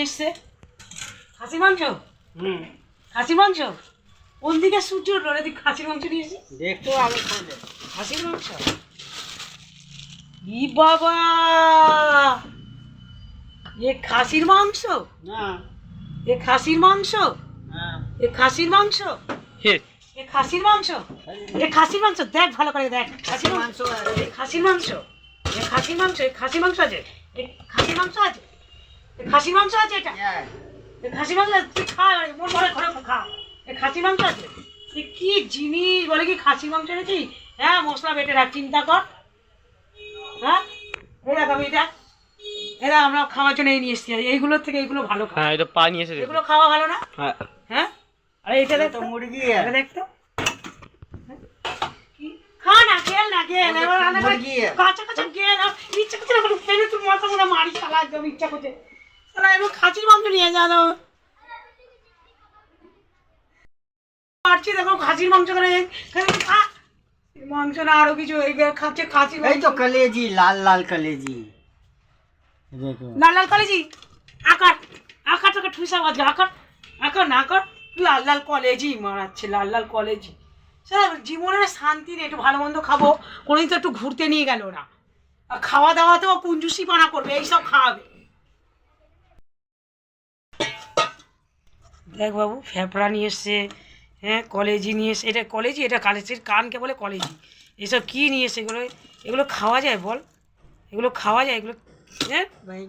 এসছে খাসির মাংস। খাসির মাংস কোন দিকে সূর্য উঠলো রে? তুই খাসির মাংস নিয়েছিস? দেখো আমি খাইলে খাসির মাংস। ই বাবা, এ খাসির মাংস? না এ খাসির মাংস? হ্যাঁ এ খাসির মাংস? এ খাসির মাংস? এ খাসির মাংস দেখ, ভালো করে দেখ। খাসির মাংস, এ খাসির মাংস, এ খাসির মাংস, এ খাসির মাংস আছে, এ খাসির মাংস আছে, এ খাসির মাংস আছে, এটা এ খাসির মাংস আছে। তুই খা, মন ভরে ঘরে খা। এ খাসির মাংস আছে। এ কি জিনিস বলে কি খাসির মাংস এনেছি? হ্যাঁ, মশলা বেটে রাখ, চিন্তা কর। হ্যাঁ, এই দেখ, আমি দেখ, এরা আমরা খাওয়ার জন্য এই নিয়ে এসছি। এইগুলোর থেকে এইগুলো ভালো খাওয়া। হ্যাঁ, এটা পা নিয়ে এসে এগুলো খাওয়া ভালো না? হ্যাঁ হ্যাঁ, আর এটা দেখ তো তো, মুরগি এটা দেখ তো। খা না, খেল না, খেল। এবার রান্না করে কাঁচা কাঁচা খেল। ইচ্ছা করছে না কোনো খেলে তুই মাথা করে মারি শালা, একদম ইচ্ছা করছে। শালা এবার খাসির মাংস নিয়ে জানো পারছি, দেখো খাসির মাংস করে খা। মাংস না আরো কিছু এই খাচ্ছে খাসির এই তো মাংস। কলেজি, লাল লাল কলেজি দেখো। লাল লাল কলেজি আকার, আকার তোকে ঠুসা বাজে। আকার, আকার না আকার, লাল লাল কলেজি মারাচ্ছে, লাল লাল কলেজি। স্যার জীবনের শান্তি নেই। একটু ভালো মন্দ খাবো, কোনোদিন তো একটু ঘুরতে নিয়ে গেল না। আর খাওয়া দাওয়াতেও কুঞ্জুসি পানা করবে, এইসব খাওয়াবে। দেখ বাবু, ফ্যাপড়া নিয়ে এসছে, হ্যাঁ কলেজি নিয়ে এসছে। এটা কলেজি, এটা কালেজির কানকে বলে কলেজি। এসব কী নিয়ে এসছে এগুলো? এগুলো খাওয়া যায় বল? এগুলো খাওয়া যায় এগুলো? হ্যাঁ ভাই,